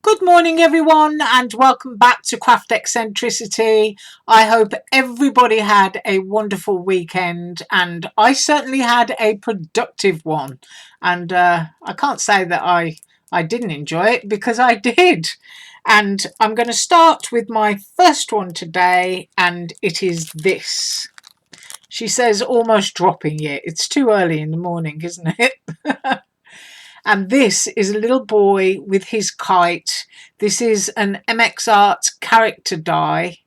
Good morning, everyone, and welcome back to Craft Eccentricity. I hope everybody had a wonderful weekend, and I certainly had a productive one. And I can't say that I didn't enjoy it because I did. And I'm going to start with my first one today, and it is this. She says, almost dropping it. It's too early in the morning, isn't it? And this is a little boy with his kite. This is an MX Art character die,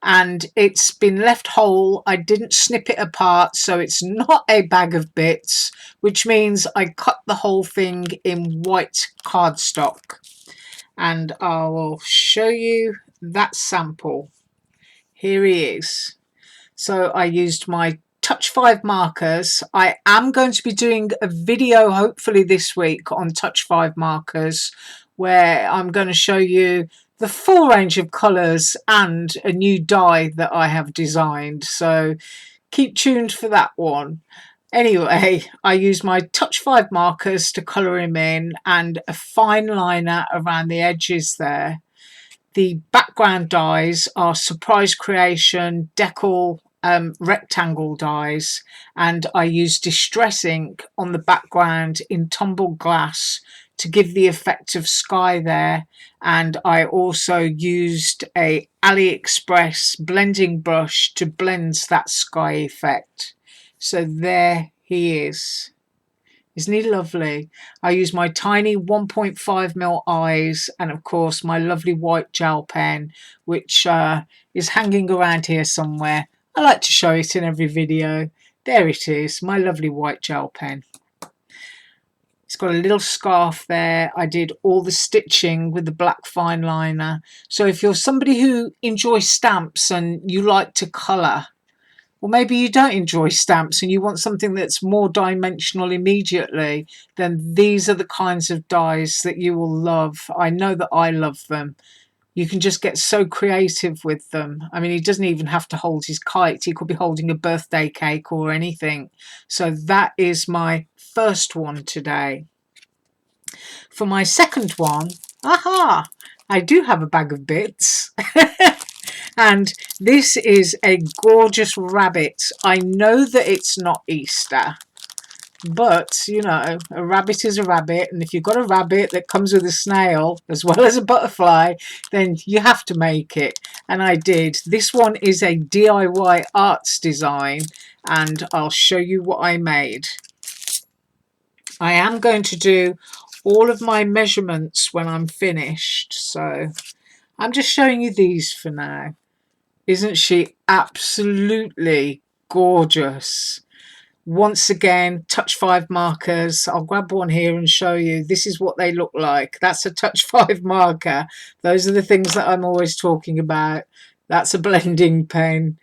and it's been left whole. I didn't snip it apart, so it's not a bag of bits, which means I cut the whole thing in white cardstock. And I will show you that sample. Here he is. So I used my Touch 5 markers. I am going to be doing a video hopefully this week on Touch 5 markers where I'm going to show you the full range of colours and a new die that I have designed. So keep tuned for that one. Anyway, I used my Touch 5 markers to colour him in and a fine liner around the edges there. The background dies are Surprise Creation Decal rectangle dies, and I use Distress ink on the background in tumbled glass to give the effect of sky there. And I also used a AliExpress blending brush to blend that sky effect. So there he is. Isn't he lovely? I use my tiny 1.5mm eyes and of course my lovely white gel pen, which is hanging around here somewhere. I like to show it in every video. There it is, my lovely white gel pen. It's got a little scarf there. I did all the stitching with the black fine liner. So if you're somebody who enjoys stamps and you like to colour, or maybe you don't enjoy stamps and you want something that's more dimensional immediately, then these are the kinds of dies that you will love. I know that I love them. You can just get so creative with them. I mean, he doesn't even have to hold his kite. He could be holding a birthday cake or anything. So that is my first one today. For my second one, aha, I do have a bag of bits. And this is a gorgeous rabbit. I know that it's not Easter, but you know, a rabbit is a rabbit, and if you've got a rabbit that comes with a snail as well as a butterfly, then you have to make it. And I did. This one is a DIY arts design, and I'll show you what I made. I am going to do all of my measurements when I'm finished, so I'm just showing you these for now. Isn't she absolutely gorgeous? Once again, Touch 5 markers. I'll grab one here and show you. This is what they look like. That's a Touch 5 marker. Those are the things that I'm always talking about. That's a blending pen.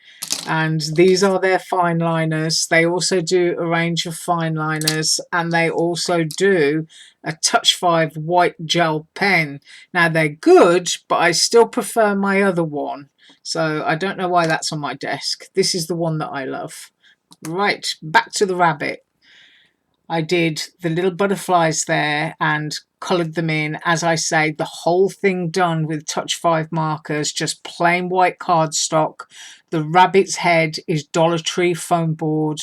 And these are their fine liners. They also do a range of fine liners, and they also do a Touch 5 white gel pen. Now they're good, but I still prefer my other one. So I don't know why that's on my desk. This is the one that I love. Right, back to the rabbit. I did the little butterflies there and coloured them in. As I say, the whole thing done with Touch 5 markers, just plain white cardstock. The rabbit's head is Dollar Tree foam board.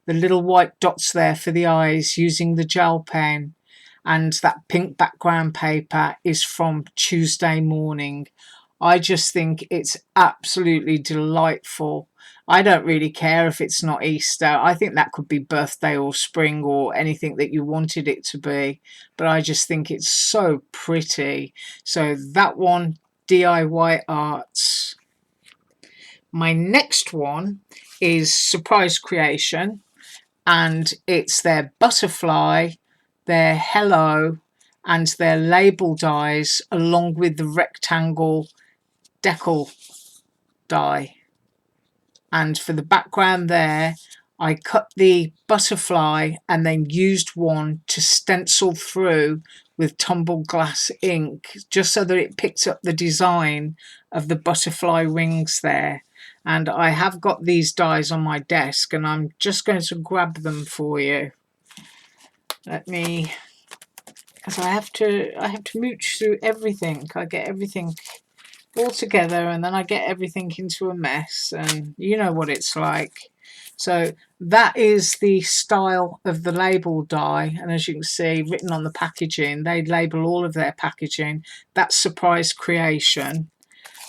The little white dots there for the eyes using the gel pen. And that pink background paper is from Tuesday Morning. I just think it's absolutely delightful. I don't really care if it's not Easter. I think that could be birthday or spring or anything that you wanted it to be. But I just think it's so pretty. So that one, DIY Arts. My next one is Surprise Creation. And it's their butterfly, their hello, and their label dies along with the rectangle decal die. And for the background there, I cut the butterfly and then used one to stencil through with tumbled glass ink, just so that it picks up the design of the butterfly wings there. And I have got these dies on my desk, and I'm just going to grab them for you. Let me because I have to mooch through everything. I get everything all together and then I get everything into a mess, and you know what it's like. So that is the style of the label die, and as you can see written on the packaging, they label all of their packaging. That's surprise creation.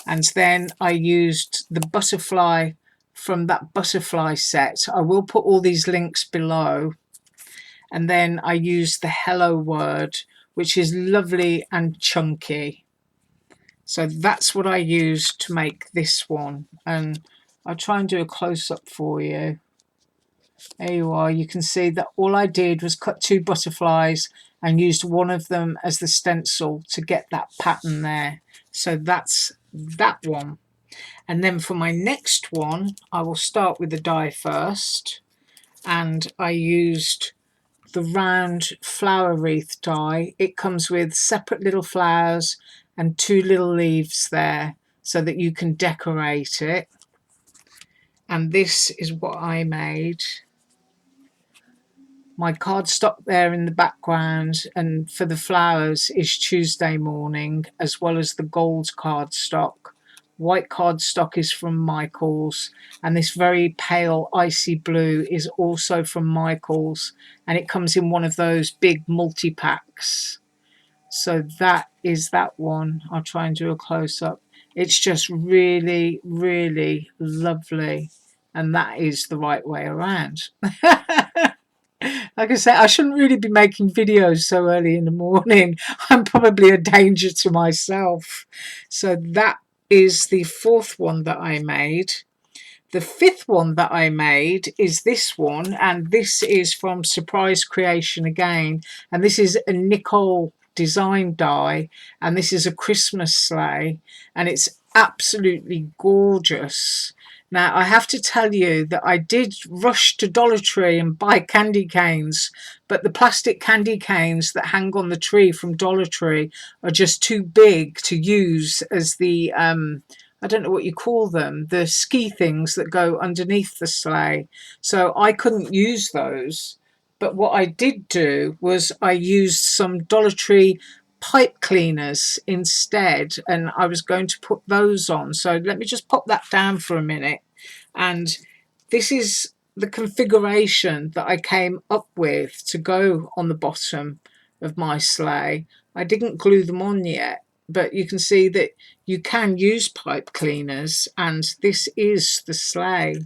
And then I used the butterfly from that butterfly set. I will put all these links below. And then I used the hello word, which is lovely and chunky. So that's what I used to make this one. And I'll try and do a close-up for you. There you are. You can see that all I did was cut 2 butterflies and used one of them as the stencil to get that pattern there. So that's that one. And then for my next one, I will start with the die first. And I used the round flower wreath die. It comes with separate little flowers and 2 little leaves there so that you can decorate it. And this is what I made. My cardstock there in the background, and for the flowers is Tuesday morning, as well as the gold cardstock. White cardstock is from Michael's, and this very pale icy blue is also from Michael's, and it comes in one of those big multi-packs. So that is that one. I'll try and do a close-up. It's just really, really lovely, and that is the right way around. Like I said, I shouldn't really be making videos so early in the morning. I'm probably a danger to myself. So that is the 4th one that I made. The 5th one that I made is this one, and this is from Surprise Creation again. And this is a Nicole design die, and this is a Christmas sleigh, and it's absolutely gorgeous. Now, I have to tell you that I did rush to Dollar Tree and buy candy canes, but the plastic candy canes that hang on the tree from Dollar Tree are just too big to use as the, I don't know what you call them, the ski things that go underneath the sleigh. So I couldn't use those. But what I did do was I used some Dollar Tree pipe cleaners instead, and I was going to put those on. So let me just pop that down for a minute. And this is the configuration that I came up with to go on the bottom of my sleigh. I didn't glue them on yet, but you can see that you can use pipe cleaners, and this is the sleigh.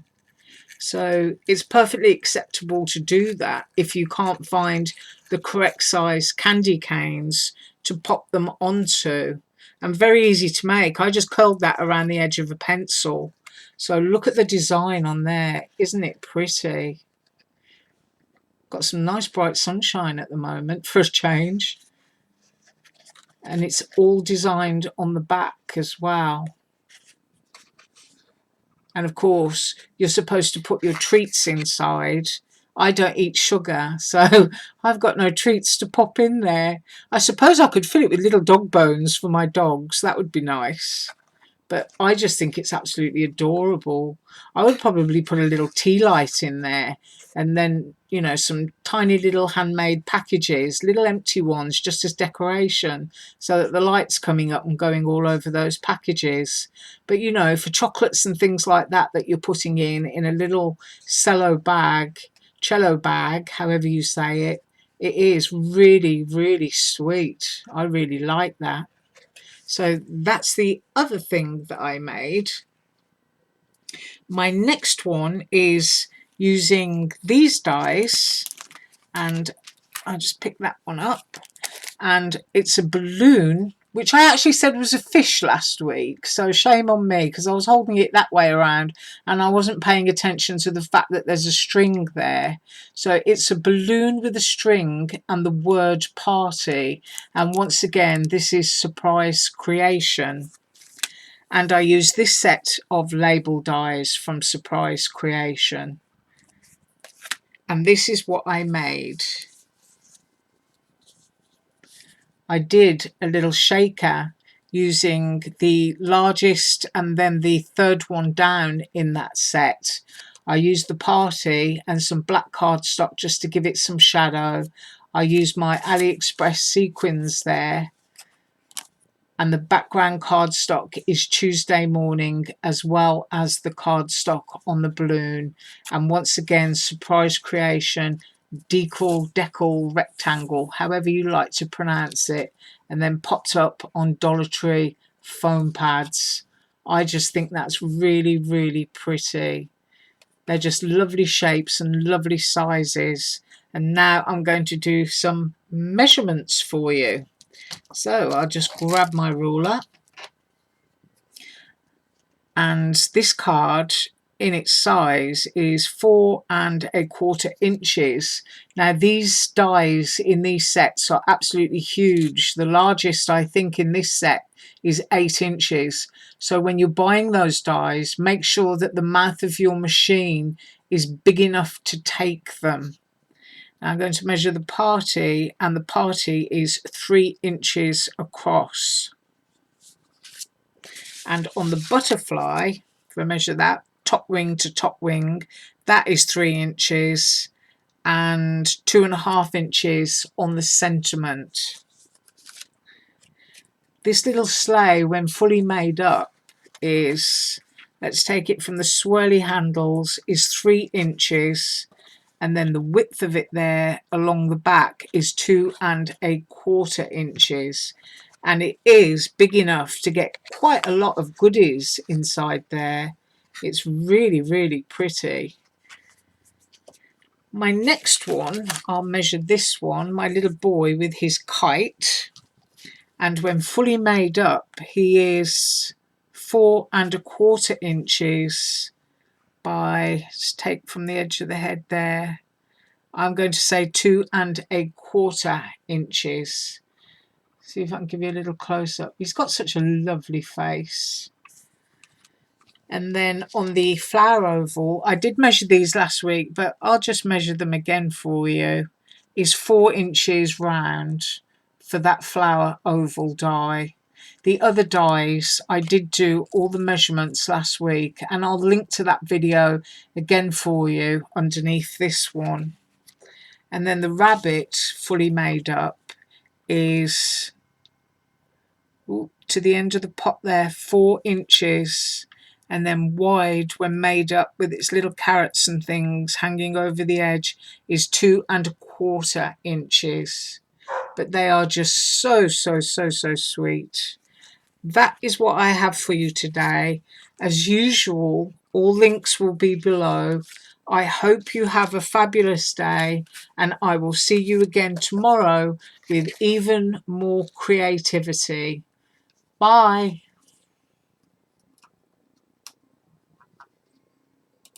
So it's perfectly acceptable to do that if you can't find the correct size candy canes to pop them onto. And very easy to make. I just curled that around the edge of a pencil. So look at the design on there. Isn't it pretty? Got some nice bright sunshine at the moment for a change. And it's all designed on the back as well. And of course, you're supposed to put your treats inside. I don't eat sugar, so I've got no treats to pop in there. I suppose I could fill it with little dog bones for my dogs. That would be nice. But I just think it's absolutely adorable. I would probably put a little tea light in there, and then, you know, some tiny little handmade packages, little empty ones, just as decoration, so that the light's coming up and going all over those packages. But, you know, for chocolates and things like that that you're putting in a little cello bag, however you say it, it is really, really sweet. I really like that. So that's the other thing that I made. My next one is using these dies, and I just picked that one up, and it's a balloon, which I actually said was a fish last week, so shame on me, because I was holding it that way around and I wasn't paying attention to the fact that there's a string there. So it's a balloon with a string and the word party, and once again this is Surprise Creation. And I use this set of label dies from Surprise Creation, and this is what I made. I did a little shaker using the largest and then the 3rd one down in that set. I used the party and some black cardstock just to give it some shadow. I used my AliExpress sequins there, and the background cardstock is Tuesday morning, as well as the cardstock on the balloon. And once again, surprise creation, decal rectangle, however you like to pronounce it, and then popped up on Dollar Tree foam pads. I just think that's really, really pretty. They're just lovely shapes and lovely sizes. And now I'm going to do some measurements for you. So I'll just grab my ruler, and this card in its size is 4¼ inches. Now these dies in these sets are absolutely huge. The largest I think in this set is 8 inches. So when you're buying those dies, make sure that the mouth of your machine is big enough to take them. Now I'm going to measure the party, and the party is 3 inches across. And on the butterfly, if I measure that top wing to top wing, that is 3 inches, and 2½ inches on the sentiment. This little sleigh, when fully made up, is, let's take it from the swirly handles, is 3 inches, and then the width of it there along the back is 2¼ inches. And it is big enough to get quite a lot of goodies inside there. It's really, really pretty. My next one, I'll measure this one, my little boy with his kite. And when fully made up, he is 4¼ inches by, let's take from the edge of the head there, I'm going to say 2¼ inches. See if I can give you a little close up. He's got such a lovely face. And then on the flower oval, I did measure these last week, but I'll just measure them again for you. Is 4 inches round for that flower oval die. The other dies, I did do all the measurements last week, and I'll link to that video again for you underneath this one. And then the rabbit fully made up is to the end of the pot there, 4 inches, and then wide when made up with its little carrots and things hanging over the edge is 2¼ inches. But they are just so sweet. That is what I have for you today. As usual, all links will be below. I hope you have a fabulous day, and I will see you again tomorrow with even more creativity. Bye.